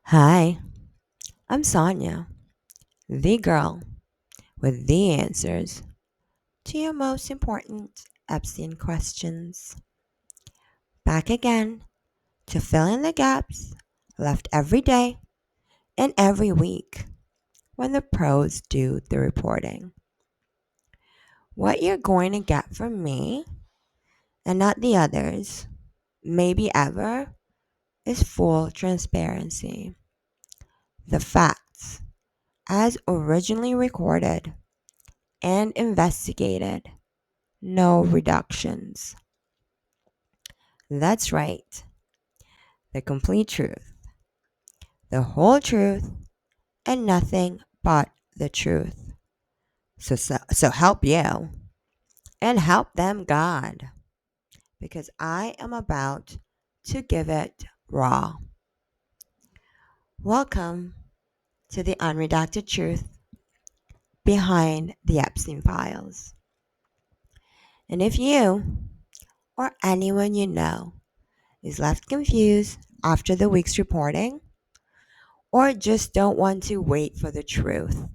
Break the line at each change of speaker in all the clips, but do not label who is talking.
Hi, I'm Sonia, the girl with the answers to your most important Epstein questions. Back again to fill in the gaps left every day and every week when the pros do the reporting. What you're going to get from me and not the others, maybe ever, is full transparency. The facts, as originally recorded and investigated. No reductions. That's right. The complete truth, the whole truth, and nothing but the truth. So help you and help them, God, because I am about to give it raw. Welcome to the unredacted truth behind the Epstein Files. And if you or anyone you know is left confused after the week's reporting, or just don't want to wait for the truth,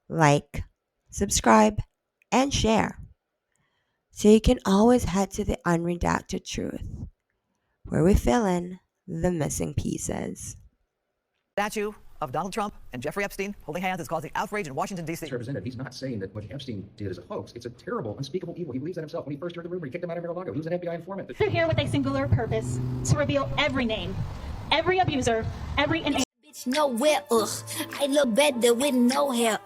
like, subscribe, and share. So you can always head to the unredacted truth, where we fill in the missing pieces.
Statue of Donald Trump and Jeffrey Epstein holding hands is causing outrage in Washington, D.C.
Representative, he's not saying that what Epstein did is a hoax. It's a terrible, unspeakable evil. He believes that himself. When he first heard the rumor, he kicked him out of Mar-a-Lago. He was an FBI informant.
We're here with a singular purpose: to reveal every name, every abuser, every
Bitch, nowhere, I look better with no hair,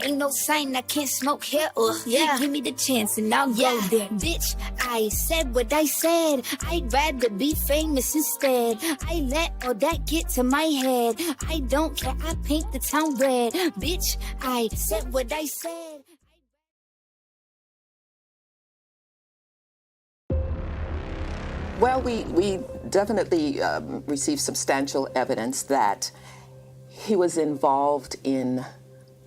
ain't no sign I can't smoke here, yeah. Give me the chance and I'll go there. Bitch, I said what I said. I'd rather be famous instead. I let all that get to my head. I don't care, I paint the town red. Bitch, I said what I said.
Well, we definitely received substantial evidence that he was involved in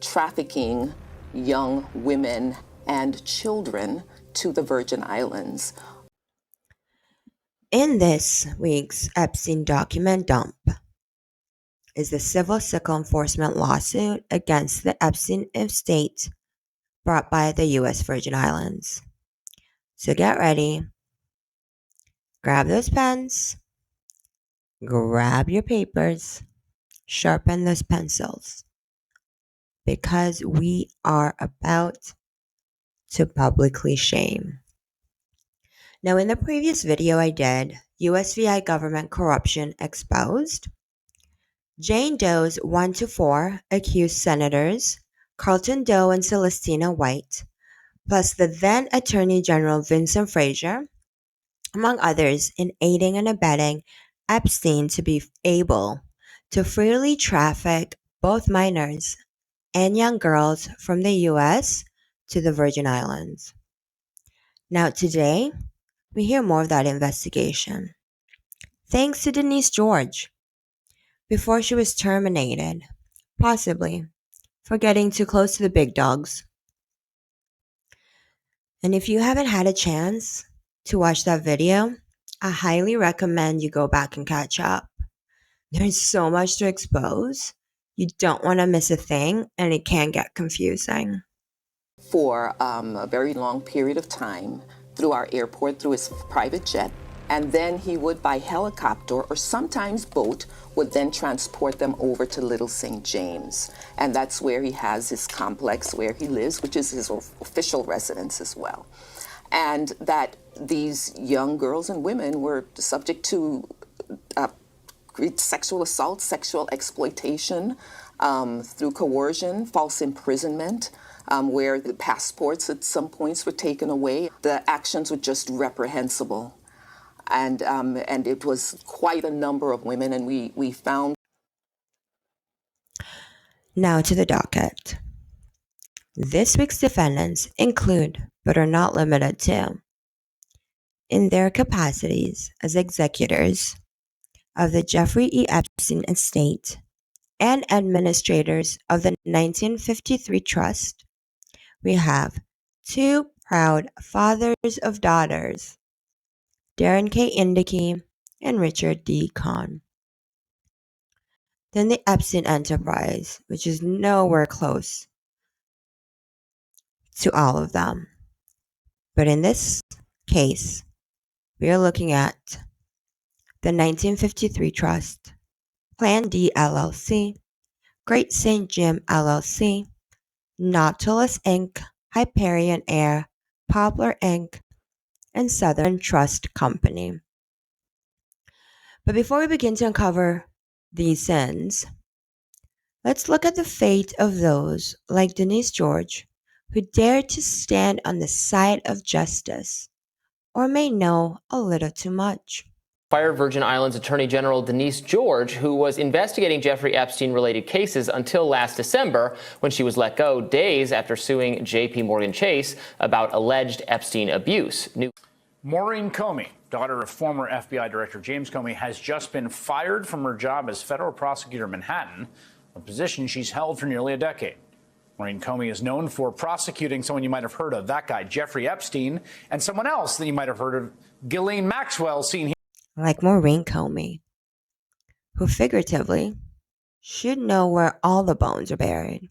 trafficking young women and children to the Virgin Islands.
In this week's Epstein document dump is the civil enforcement lawsuit against the Epstein estate brought by the U.S. Virgin Islands. So get ready, grab those pens, grab your papers, sharpen those pencils, because we are about to publicly shame. Now, in the previous video I did, USVI government corruption exposed, Jane Doe's 1 to 4 accused senators Carlton Doe and Celestino White, plus the then Attorney General Vincent Frazier, among others, in aiding and abetting Epstein to be able to freely traffic both minors and young girls from the US to the Virgin Islands. Now, today, we hear more of that investigation. Thanks to Denise George, before she was terminated, possibly for getting too close to the big dogs. And if you haven't had a chance to watch that video, I highly recommend you go back and catch up. There's so much to expose. You don't want to miss a thing, and it can get confusing.
For a very long period of time through our airport, through his private jet. And then he would, by helicopter or sometimes boat, would then transport them over to Little St. James. And that's where he has his complex where he lives, which is his official residence as well. And that these young girls and women were subject to sexual assault, sexual exploitation, through coercion, false imprisonment, where the passports at some points were taken away. The actions were just reprehensible. And it was quite a number of women, and we found.
Now to the docket. This week's defendants include, but are not limited to, in their capacities as executors of the Jeffrey E. Epstein estate and administrators of the 1953 Trust, we have two proud fathers of daughters, Darren K. Indicky and Richard D. Kahn. than the Epstein enterprise, which is nowhere close to all of them. But in this case, we are looking at the 1953 Trust, Plan D LLC, Great St. Jim LLC, Nautilus Inc., Hyperion Air, Poplar Inc., and Southern Trust Company. But before we begin to uncover these sins, let's look at the fate of those like Denise George who dare to stand on the side of justice or may know a little too much.
Fired Virgin Islands Attorney General Denise George, who was investigating Jeffrey Epstein-related cases until last December, when she was let go days after suing J.P. Morgan Chase about alleged Epstein abuse.
Maureen Comey, daughter of former FBI Director James Comey, has just been fired from her job as federal prosecutor in Manhattan, a position she's held for nearly a decade. Maureen Comey is known for prosecuting someone you might have heard of, that guy, Jeffrey Epstein, and someone else that you might have heard of, Ghislaine Maxwell, seen here.
Like Maureen Comey, who figuratively should know where all the bones are buried.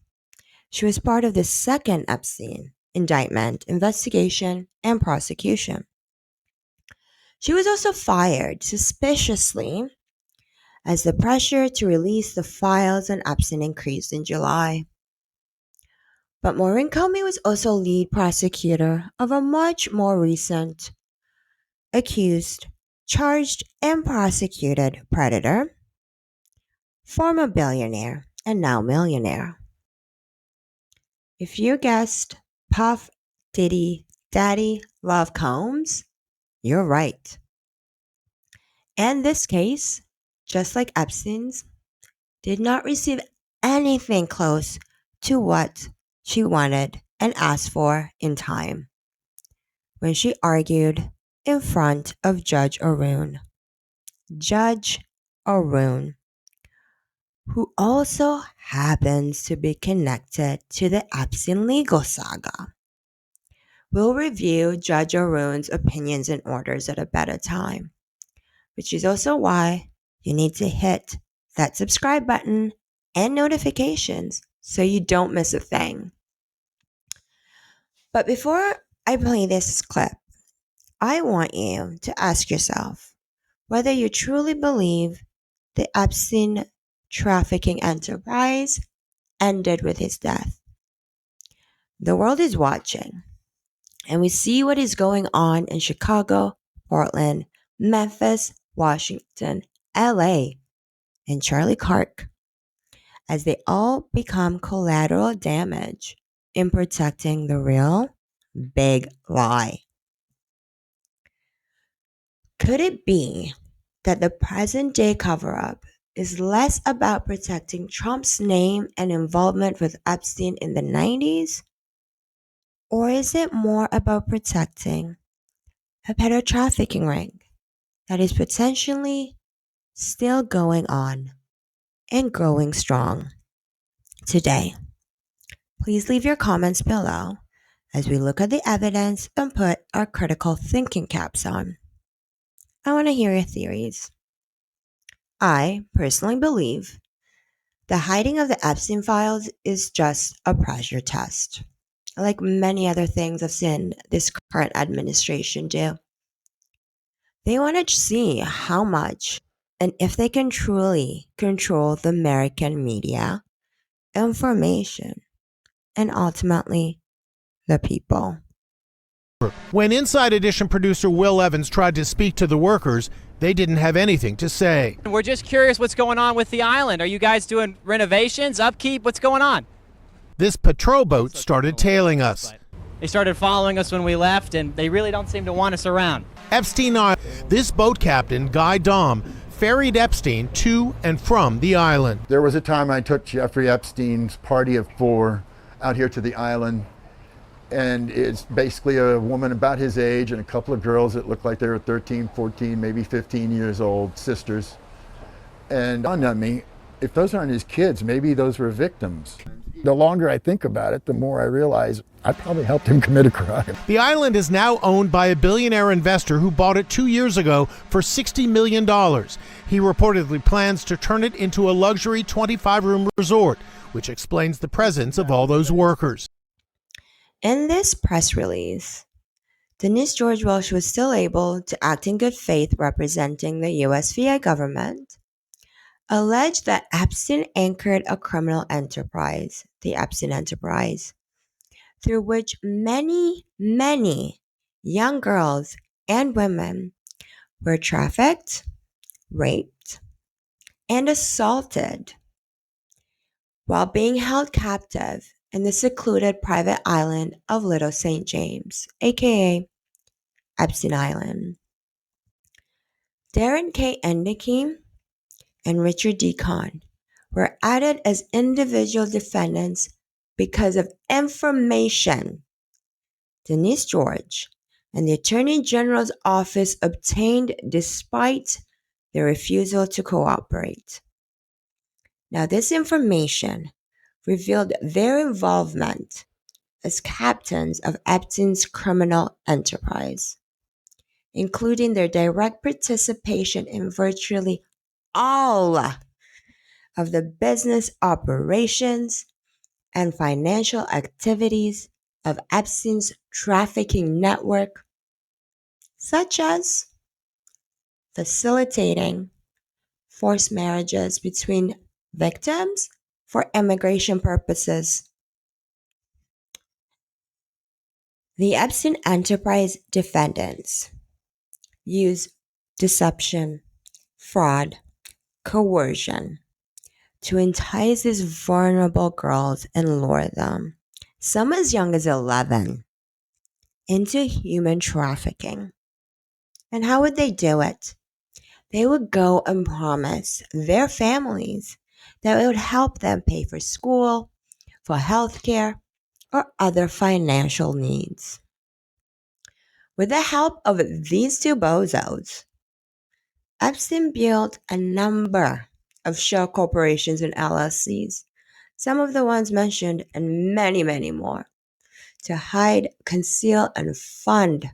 She was part of the second Epstein indictment, investigation, and prosecution. She was also fired suspiciously as the pressure to release the files on Epstein increased in July. But Maureen Comey was also lead prosecutor of a much more recent accused, charged, and prosecuted predator, former billionaire, and now millionaire. If you guessed Puff Diddy Daddy Love Combs, you're right. And this case, just like Epstein's, did not receive anything close to what she wanted and asked for in time when she argued in front of Judge Arun. Judge Arun, who also happens to be connected to the Epstein legal saga. We'll review Judge Arun's opinions and orders at a better time, which is also why you need to hit that subscribe button and notifications so you don't miss a thing. But before I play this clip, I want you to ask yourself whether you truly believe the Epstein trafficking enterprise ended with his death. The world is watching, and we see what is going on in Chicago, Portland, Memphis, Washington, LA, and Charlie Kirk, as they all become collateral damage in protecting the real big lie. Could it be that the present day cover-up is less about protecting Trump's name and involvement with Epstein in the 90s? Or is it more about protecting a pedo trafficking ring that is potentially still going on and growing strong today? Please leave your comments below as we look at the evidence and put our critical thinking caps on. I want to hear your theories. I personally believe the hiding of the Epstein Files is just a pressure test, like many other things I've seen this current administration do. They want to see how much and if they can truly control the American media, information, and ultimately the people.
When Inside Edition producer Will Evans tried to speak to the workers, they didn't have anything to say.
We're just curious what's going on with the island. Are you guys doing renovations, upkeep? What's going on?
This patrol boat started tailing us.
They started following us when we left, and they really don't seem to want us around.
Epstein Island. This boat captain, Guy Dom, ferried Epstein to and from the island.
There was a time I took Jeffrey Epstein's party of 4 out here to the island. And it's basically a woman about his age and a couple of girls that looked like they were 13, 14, maybe 15 years old, sisters. And it dawned on me, if those aren't his kids, maybe those were victims. The longer I think about it, the more I realize I probably helped him commit a crime.
The island is now owned by a billionaire investor who bought it 2 years ago for $60 million. He reportedly plans to turn it into a luxury 25-room resort, which explains the presence of all those workers.
In this press release, Denise George Welsh was still able to act in good faith representing the USVI government, alleged that Epstein anchored a criminal enterprise, the Epstein Enterprise, through which many, many young girls and women were trafficked, raped, and assaulted while being held captive in the secluded private island of Little St. James, aka Epstein Island. Darren K. Endicke and Richard D. Kahn were added as individual defendants because of information Denise George and the Attorney General's office obtained despite their refusal to cooperate. Now, this information revealed their involvement as captains of Epstein's criminal enterprise, including their direct participation in virtually all of the business operations and financial activities of Epstein's trafficking network, such as facilitating forced marriages between victims for immigration purposes. The Epstein Enterprise defendants use deception, fraud, coercion to entice these vulnerable girls and lure them, some as young as 11, into human trafficking. And how would they do it? They would go and promise their families that it would help them pay for school, for healthcare, or other financial needs. With the help of these two bozos, Epstein built a number of shell corporations and LLCs, some of the ones mentioned and many, many more, to hide, conceal, and fund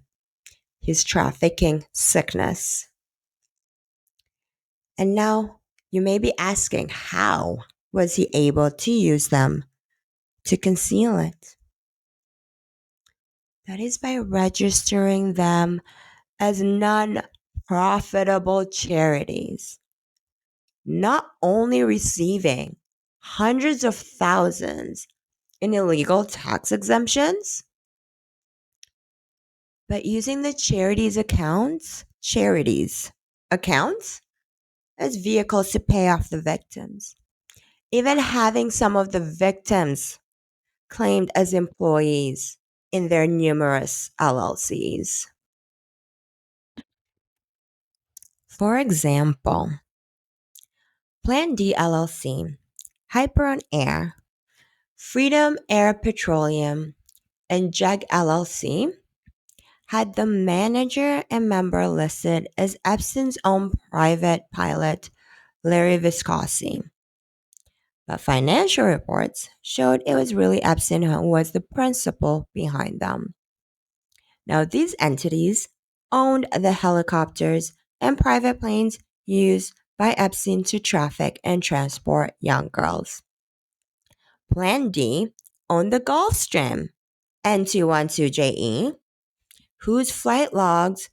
his trafficking sickness. And now you may be asking, how was he able to use them to conceal it? That is by registering them as non-profitable charities, not only receiving hundreds of thousands in illegal tax exemptions, but using the charities accounts as vehicles to pay off the victims, even having some of the victims claimed as employees in their numerous LLCs. For example, Plan D LLC, Hyperon Air, Freedom Air Petroleum, and JEG LLC had the manager and member listed as Epstein's own private pilot, Larry Viscosi. But financial reports showed it was really Epstein who was the principal behind them. Now, these entities owned the helicopters and private planes used by Epstein to traffic and transport young girls. Plan D owned the Gulfstream N212JE, whose flight logs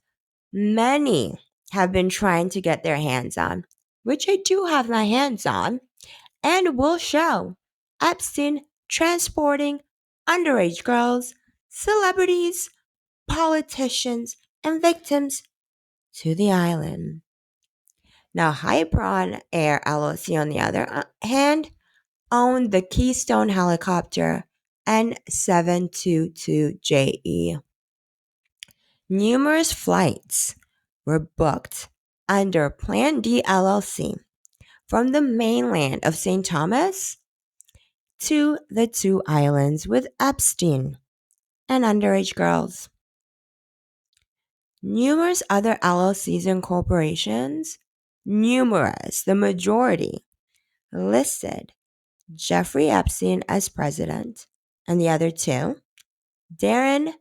many have been trying to get their hands on, which I do have my hands on, and will show Epstein transporting underage girls, celebrities, politicians, and victims to the island. Now, Hyperon Air LLC, on the other hand, owned the Keystone helicopter N722JE. Numerous flights were booked under Plan D LLC from the mainland of St. Thomas to the two islands with Epstein and underage girls. Numerous other LLCs and corporations, the majority, listed Jeffrey Epstein as president, and the other two, Darren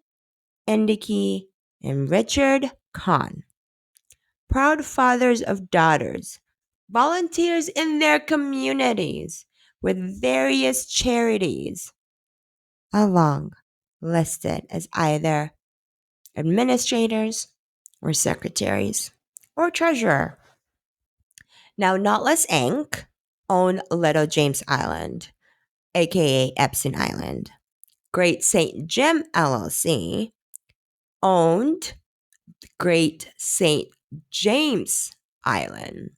Endicke and Richard Kahn, proud fathers of daughters, volunteers in their communities with various charities, along listed as either administrators or secretaries or treasurer. Now, Nautilus Inc. owned Little James Island, aka Epstein Island. Great St. Jim LLC owned Great St. James Island.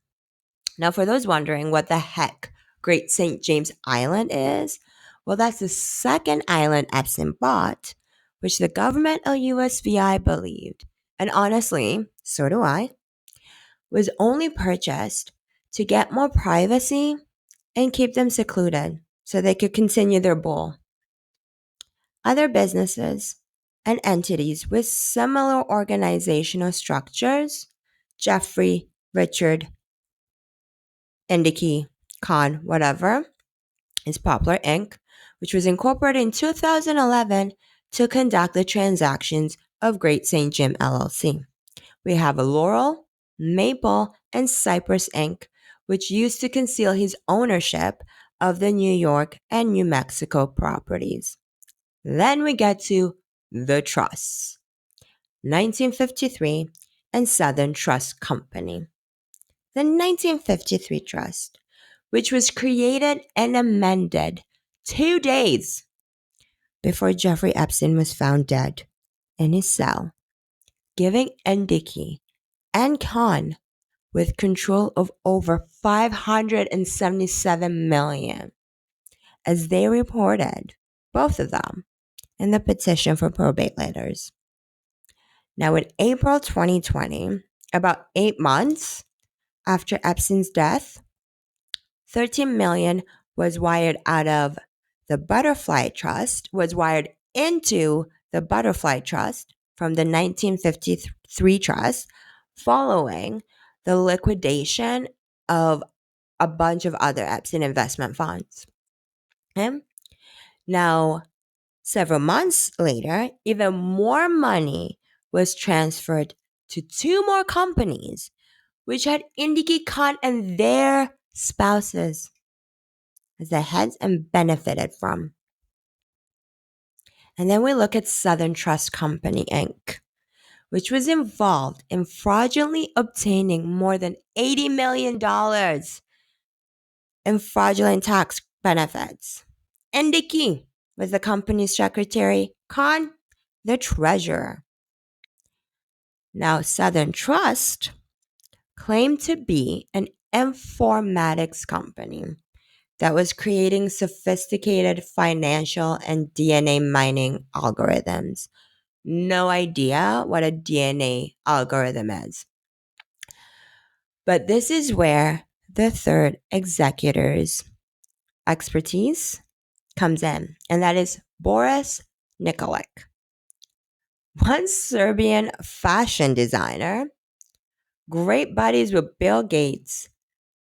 Now, for those wondering what the heck Great St. James Island is, well, that's the second island Epstein bought, which the government of USVI believed, and honestly, so do I, was only purchased to get more privacy and keep them secluded so they could continue their bull. Other businesses and entities with similar organizational structures, Jeffrey, Richard, Endicke, Kahn, whatever, is Poplar Inc., which was incorporated in 2011 to conduct the transactions of Great St. Jim LLC. We have Laurel, Maple, and Cypress Inc., which used to conceal his ownership of the New York and New Mexico properties. Then we get to the trusts, 1953 and Southern Trust Company. The 1953 Trust, which was created and amended 2 days before Jeffrey Epstein was found dead in his cell, giving Endicke and Kahn with control of over $577 million, as they reported, both of them, in the petition for probate letters. Now, in April 2020, about 8 months after Epstein's death, $13 million was wired out of the Butterfly Trust, was wired into the Butterfly Trust from the 1953 Trust, following the liquidation of a bunch of other Epstein investment funds. Okay? Now, several months later, even more money was transferred to 2 more companies, which had Endicke, Kahn, and their spouses as the heads and benefited from. And then we look at Southern Trust Company, Inc., which was involved in fraudulently obtaining more than $80 million in fraudulent tax benefits. Endicke was the company's secretary, Kahn, the treasurer. Now, Southern Trust claimed to be an informatics company that was creating sophisticated financial and DNA mining algorithms. No idea what a DNA algorithm is. But this is where the third executor's expertise comes in, and that is Boris Nikolic. One Serbian fashion designer, great buddies with Bill Gates,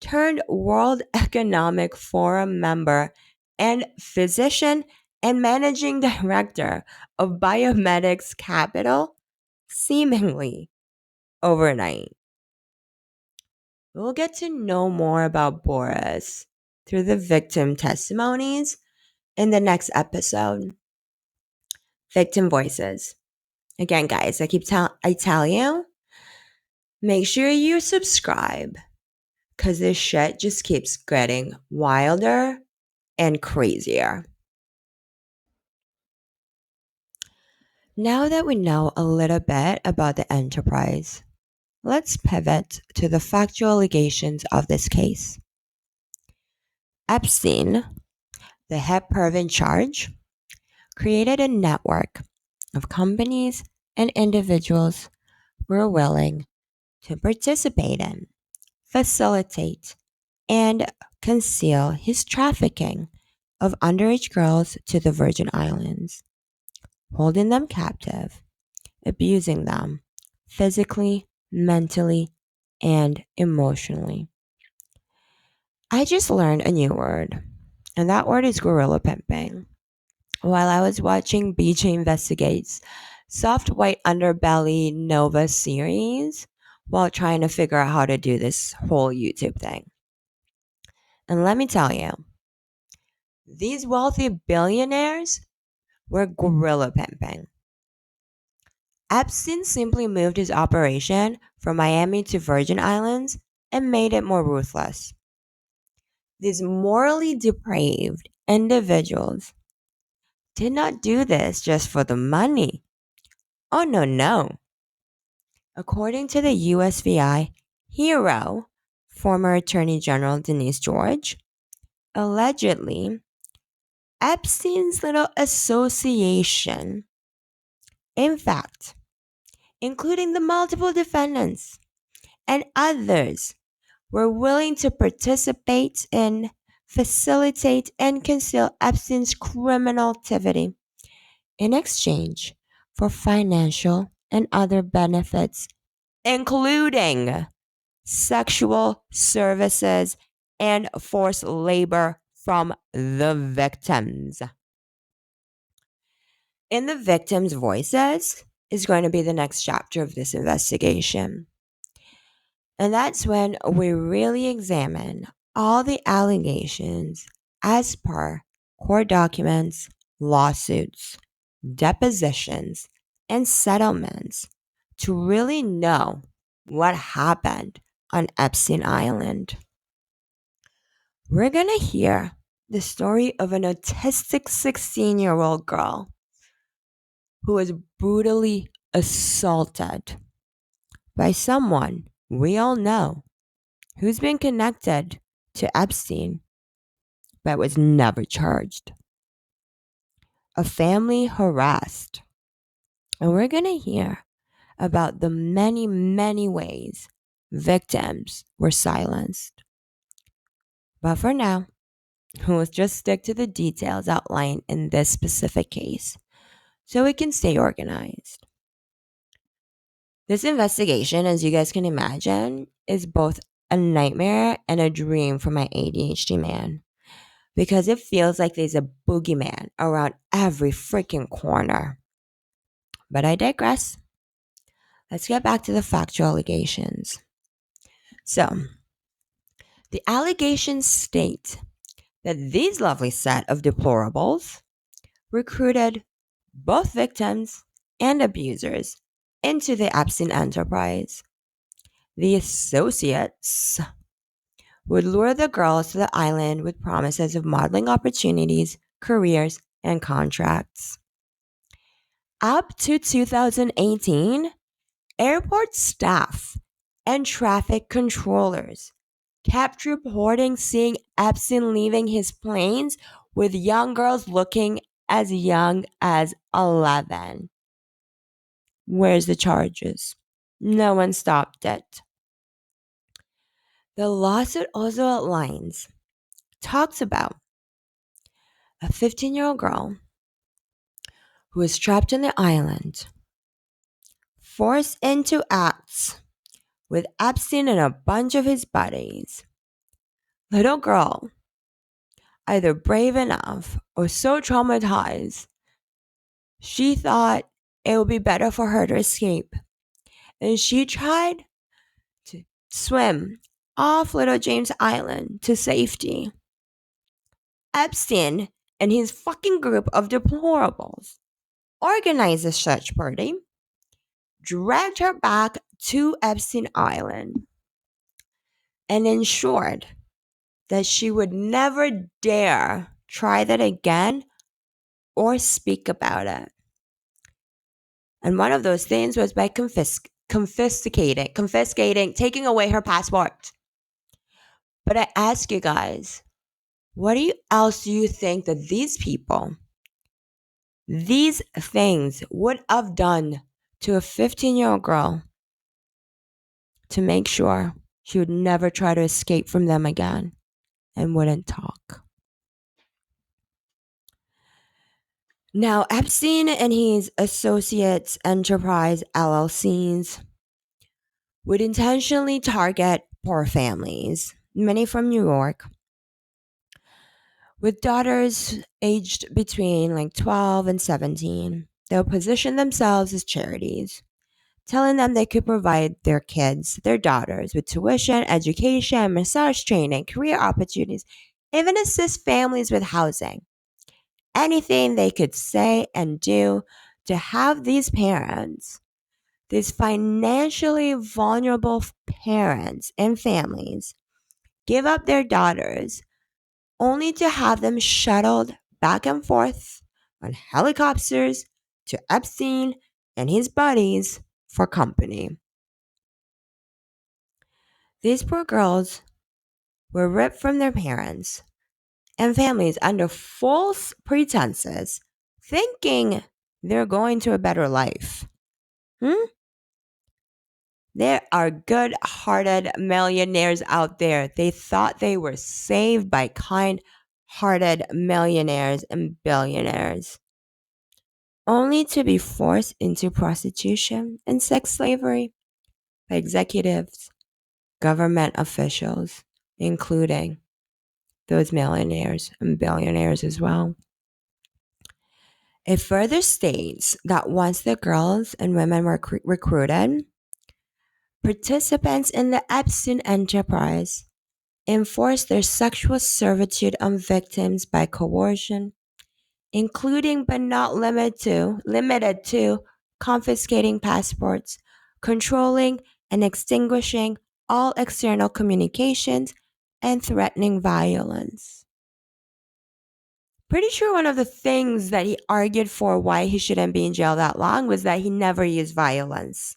turned World Economic Forum member and physician and managing director of Biomedics Capital, seemingly overnight. We'll get to know more about Boris through the victim testimonies in the next episode. Victim voices. Again, guys, I tell you, make sure you subscribe, because this shit just keeps getting wilder and crazier. Now that we know a little bit about the enterprise, let's pivot to the factual allegations of this case. Epstein, the head perv in charge, created a network of companies and individuals who were willing to participate in, facilitate, and conceal his trafficking of underage girls to the Virgin Islands, holding them captive, abusing them physically, mentally, and emotionally. I just learned a new word, And that word is gorilla pimping. While I was watching BJ Investigates Soft White Underbelly Nova series while trying to figure out how to do this whole YouTube thing. And let me tell you, these wealthy billionaires were gorilla pimping. Epstein simply moved his operation from Miami to Virgin Islands and made it more ruthless. These morally depraved individuals did not do this just for the money. Oh, no, no. According to the USVI hero, former Attorney General Denise George, allegedly, Epstein's little association, in fact, including the multiple defendants and others, were willing to participate in, facilitate, and conceal Epstein's criminal activity in exchange for financial and other benefits, including sexual services and forced labor from the victims. In the victims' voices is going to be the next chapter of this investigation. And that's when we really examine all the allegations as per court documents, lawsuits, depositions, and settlements to really know what happened on Epstein Island. We're going to hear the story of an autistic 16-year-old girl who was brutally assaulted by someone we all know who's been connected to Epstein but was never charged. A family harassed. And we're going to hear about the many, many ways victims were silenced. But for now, we'll just stick to the details outlined in this specific case so we can stay organized. This investigation, as you guys can imagine, is both a nightmare and a dream for my ADHD man because it feels like there's a boogeyman around every freaking corner. But I digress. Let's get back to the factual allegations. So, the allegations state that these lovely set of deplorables recruited both victims and abusers into the Epstein enterprise. The associates would lure the girls to the island with promises of modeling opportunities, careers, and contracts. Up to 2018, airport staff and traffic controllers kept reporting seeing Epstein leaving his planes with young girls looking as young as 11. Where's the charges? No one stopped it. The lawsuit also talks about a 15-year-old girl who was trapped on the island, forced into acts with Epstein and a bunch of his buddies. Little girl, either brave enough or so traumatized, she thought it would be better for her to escape. And she tried to swim off Little James Island to safety. Epstein and his fucking group of deplorables organized a search party, dragged her back to Epstein Island, and ensured that she would never dare try that again or speak about it. And one of those things was by confiscating, taking away her passport. But I ask you guys, what else do you think that these people, these things would have done to a 15-year-old girl to make sure she would never try to escape from them again and wouldn't talk? Now, Epstein and his associates enterprise LLCs would intentionally target poor families, many from New York, With daughters aged between like 12 and 17, they'll position themselves as charities, telling them they could provide their kids, their daughters, with tuition, education, massage training, career opportunities, even assist families with housing. Anything they could say and do to have these parents, these financially vulnerable parents and families, give up their daughters only to have them shuttled back and forth on helicopters to Epstein and his buddies for company. These poor girls were ripped from their parents and families under false pretenses, thinking they're going to a better life. There are good hearted millionaires out there. They thought they were saved by kind hearted millionaires and billionaires, only to be forced into prostitution and sex slavery by executives, government officials, including those millionaires and billionaires as well. It further states that once the girls and women were recruited, participants in the Epstein enterprise enforced their sexual servitude on victims by coercion, including but not limited to confiscating passports, controlling and extinguishing all external communications, and threatening violence. Pretty sure one of the things that he argued for why he shouldn't be in jail that long was that he never used violence.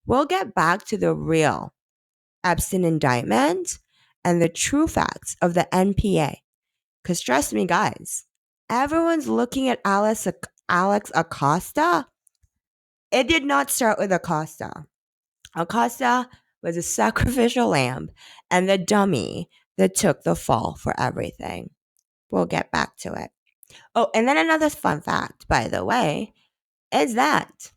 We'll get back to the real Epstein indictment and the true facts of the NPA. Because trust me, guys, everyone's looking at Alex Acosta. It did not start with Acosta. Acosta was a sacrificial lamb and the dummy that took the fall for everything. We'll get back to it. Oh, and then another fun fact, by the way, is that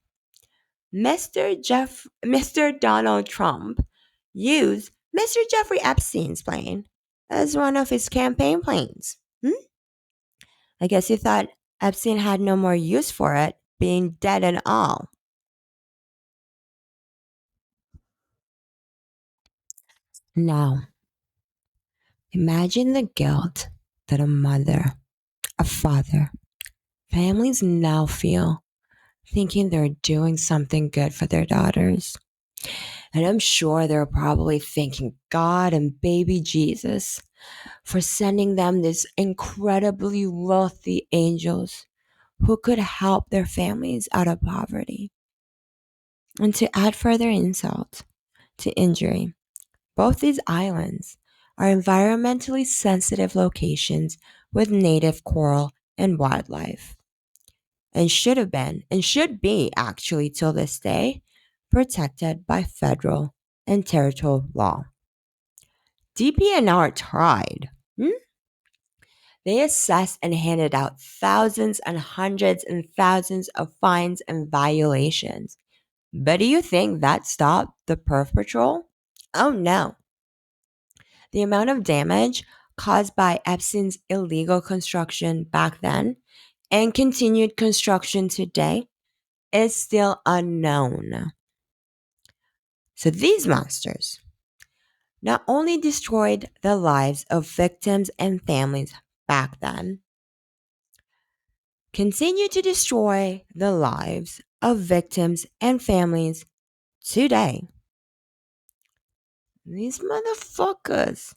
Mr. Donald Trump used Mr. Jeffrey Epstein's plane as one of his campaign planes. I guess he thought Epstein had no more use for it, being dead and all. Now, imagine the guilt that a mother, a father, families now feel thinking they're doing something good for their daughters. And I'm sure they're probably thanking God and baby Jesus for sending them these incredibly wealthy angels who could help their families out of poverty. And to add further insult to injury, both these islands are environmentally sensitive locations with native coral and wildlife, and should have been, and should be actually till this day, protected by federal and territorial law. DPNR tried. They assessed and handed out thousands and hundreds and thousands of fines and violations. But do you think that stopped the perf patrol? Oh no. The amount of damage caused by Epstein's illegal construction back then and continued construction today is still unknown. So these monsters not only destroyed the lives of victims and families back then, continue to destroy the lives of victims and families today. These motherfuckers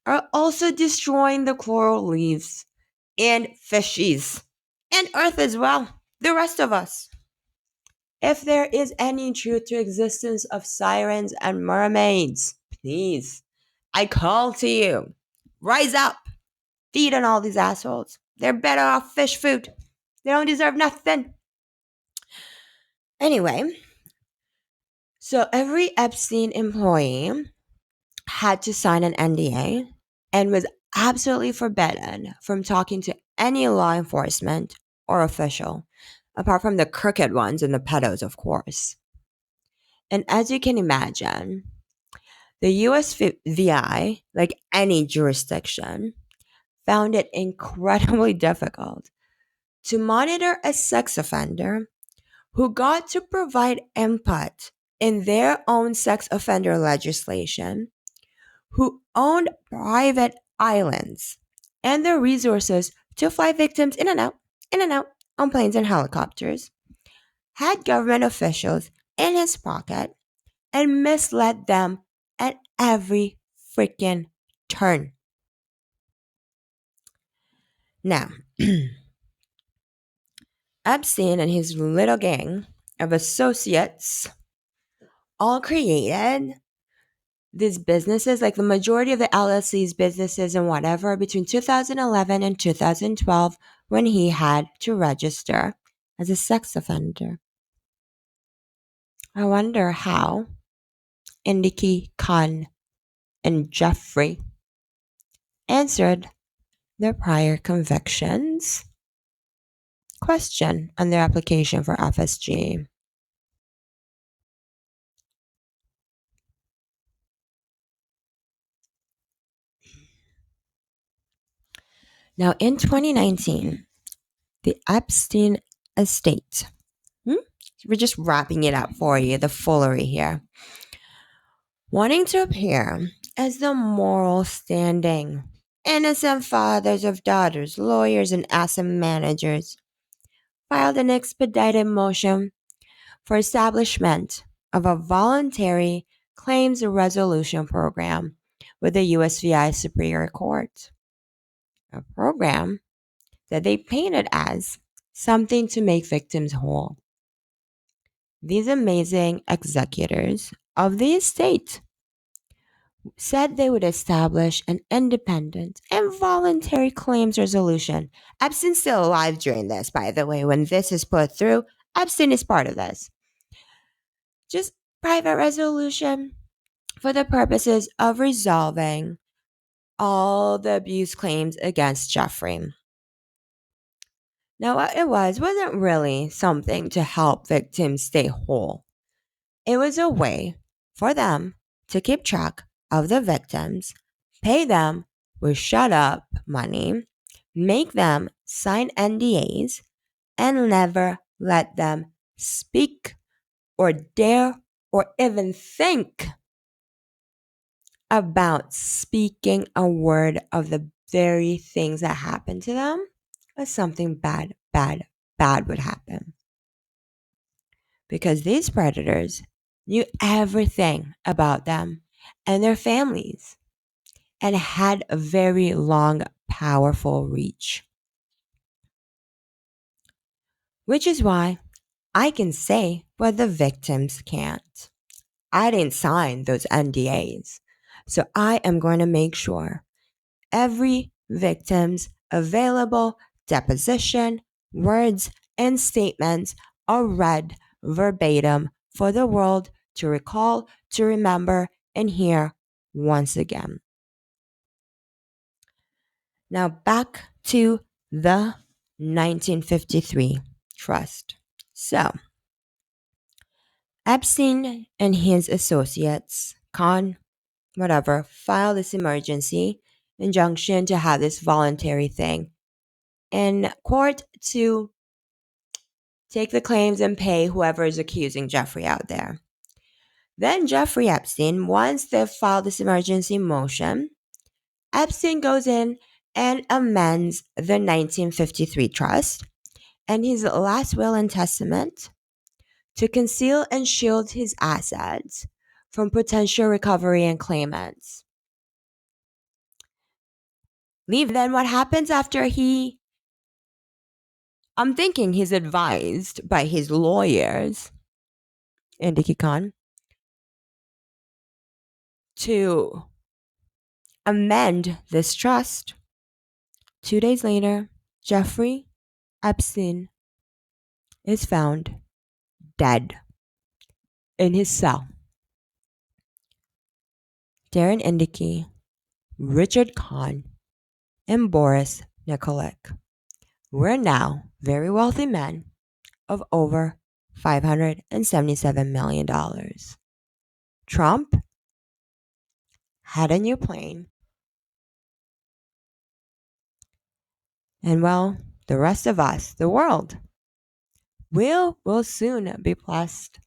are also destroying the coral reefs and fishies and Earth as well, the rest of us. If there is any truth to existence of sirens and mermaids, please, I call to you, rise up, feed on all these assholes. They're better off fish food. They don't deserve nothing. Anyway, so every Epstein employee had to sign an NDA and was absolutely forbidden from talking to any law enforcement or official, apart from the crooked ones and the pedos, of course. And as you can imagine, the USVI, like any jurisdiction, found it incredibly difficult to monitor a sex offender who got to provide input in their own sex offender legislation, who owned private islands and the resources to fly victims in and out on planes and helicopters, had government officials in his pocket, and misled them at every freaking turn. Now, Epstein and his little gang of associates all created these businesses, like the majority of the LLC's businesses and whatever, between 2011 and 2012 when he had to register as a sex offender. I wonder how Indiki Khan and Jeffrey answered their prior convictions question on their application for FSG. Now, in 2019, the Epstein estate, we're just wrapping it up for you, the foolery here, wanting to appear as the moral standing, innocent fathers of daughters, lawyers, and asset managers, filed an expedited motion for establishment of a voluntary claims resolution program with the USVI Superior Court. A program that they painted as something to make victims whole. These amazing executors of the estate said they would establish an independent and voluntary claims resolution. Epstein's still alive during this, by the way. When this is put through, Epstein is part of this. Just private resolution for the purposes of resolving all the abuse claims against Jeffrey. Now, what it wasn't really something to help victims stay whole. It was a way for them to keep track of the victims, pay them with shut up money, make them sign NDAs, and never let them speak or dare or even think about speaking a word of the very things that happened to them, or something bad would happen. Because these predators knew everything about them and their families and had a very long, powerful reach. Which is why I can say what the victims can't. I didn't sign those NDAs, so I am going to make sure every victim's available deposition, words, and statements are read verbatim for the world to recall, to remember, and hear once again. Now back to the 1953 trust. So, Epstein and his associates, Khan, whatever, filed this emergency injunction to have this voluntary thing in court to take the claims and pay whoever is accusing Jeffrey out there. Then Jeffrey Epstein, once they've filed this emergency motion, Epstein goes in and amends the 1953 trust and his last will and testament to conceal and shield his assets from potential recovery and claimants. Then what happens after I'm thinking he's advised by his lawyers, Indiki Khan, to amend this trust. 2 days later, Jeffrey Epstein is found dead in his cell. Darren Indiki, Richard Khan, and Boris Nikolic were now very wealthy men of over $577 million. Trump had a new plane And well, the rest of us, the world, will soon be blessed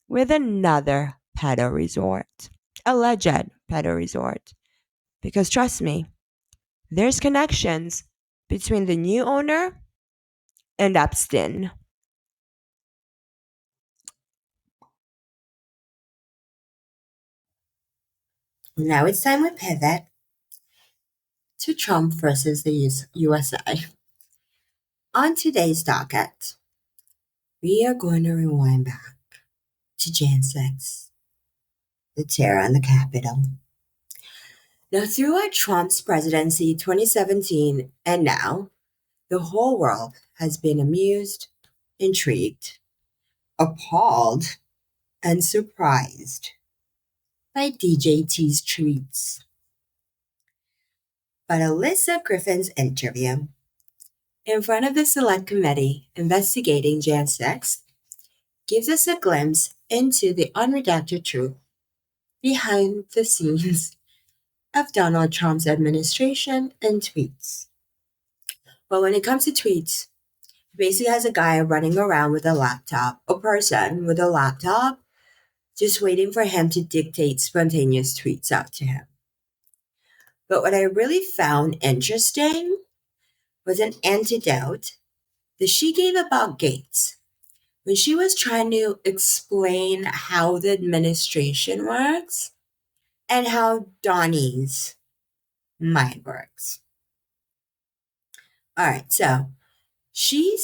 with another pedo resort, alleged pedo resort. Because trust me, there's connections between the new owner and Epstein. Now it's time we pivot to Trump versus the USVI. On today's docket, we are going to rewind back to Jan 6, the terror on the Capitol. Now, throughout Trump's presidency 2017 and now, the whole world has been amused, intrigued, appalled, and surprised by DJT's tweets. But Alyssa Griffin's interview in front of the Select Committee investigating Jan 6 gives us a glimpse into the unredacted truth behind the scenes of Donald Trump's administration and tweets. But when it comes to tweets, he basically has a guy running around with a laptop, a person with a laptop, just waiting for him to dictate spontaneous tweets out to him. But what I really found interesting was an antidote that she gave about Gates when she was trying to explain how the administration works and how Donnie's mind works. All right, so she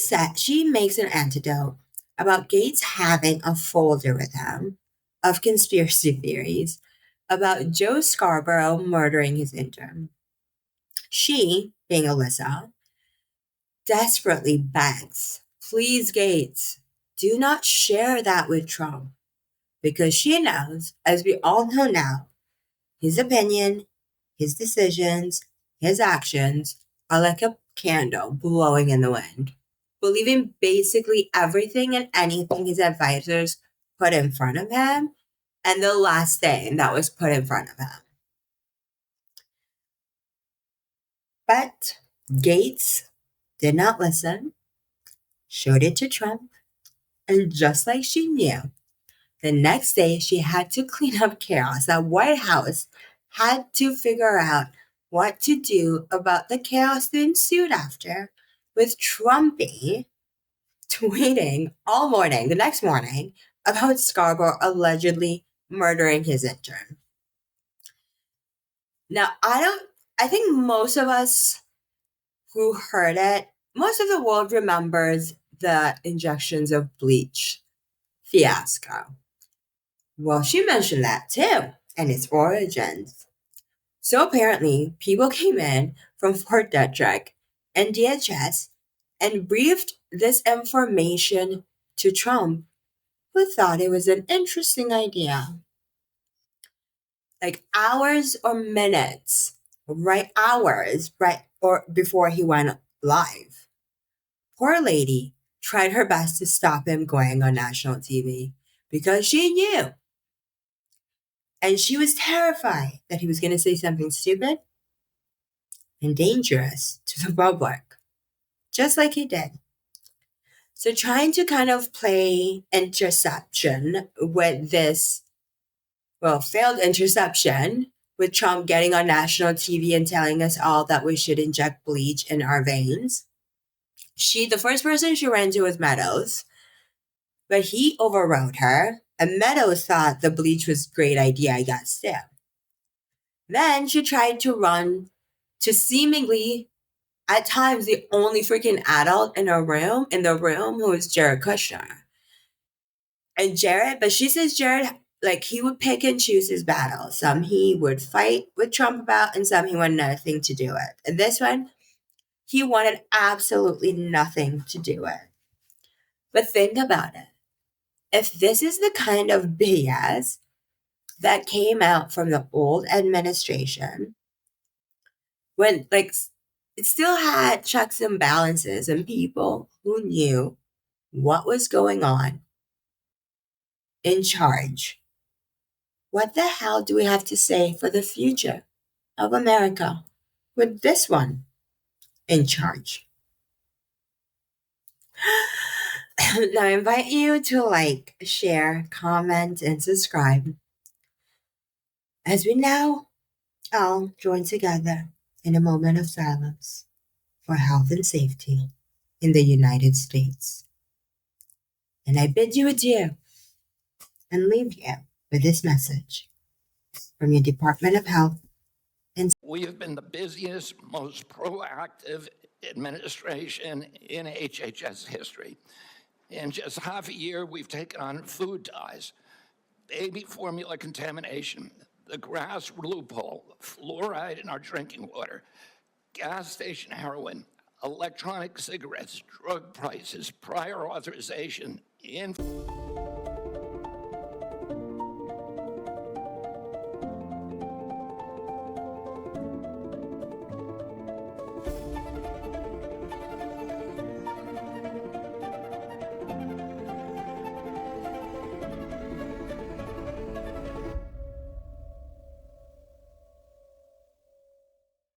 makes an antidote about Gates having a folder with him of conspiracy theories about Joe Scarborough murdering his intern. She, being Alyssa, desperately begs, please, Gates, do not share that with Trump, because she knows, as we all know now, his opinion, his decisions, his actions are like a candle blowing in the wind, believing basically everything and anything his advisors put in front of him, and the last thing that was put in front of him. But Gates did not listen, showed it to Trump, and just like she knew, the next day she had to clean up chaos. That White House had to figure out what to do about the chaos that ensued after, with Trumpy tweeting all morning, the next morning, about Scarborough allegedly murdering his intern. Now, I think most of us who heard it, most of the world remembers the injections of bleach fiasco. Well, she mentioned that too, and its origins. So apparently, people came in from Fort Detrick and DHS and briefed this information to Trump, who thought it was an interesting idea. Like hours or minutes, hours, or before he went live. Poor lady tried her best to stop him going on national TV because she knew. And she was terrified that he was going to say something stupid and dangerous to the public, just like he did. So trying to kind of play interception with this, failed interception with Trump getting on national TV and telling us all that we should inject bleach in our veins. The first person she ran to was Meadows, but he overrode her, and Meadows thought the bleach was a great idea, I guess, too. Then she tried to run to seemingly, at times, the only freaking adult in the room, who was Jared Kushner. And Jared, but she says Jared, like, he would pick and choose his battles. Some he would fight with Trump about, and some he wanted nothing to do with. And this one, he wanted absolutely nothing to do with. But think about it. If this is the kind of BS that came out from the old administration, when, like, it still had checks and balances and people who knew what was going on in charge, what the hell do we have to say for the future of America with this one in charge? Now I invite you to like, share, comment, and subscribe as we now all join together in a moment of silence for health and safety in the United States. And I bid you adieu and leave you with this message from your Department of Health.
We have been the busiest, most proactive administration in HHS history. In just half a year, we've taken on food dyes, baby formula contamination, the grass loophole, fluoride in our drinking water, gas station heroin, electronic cigarettes, drug prices, prior authorization,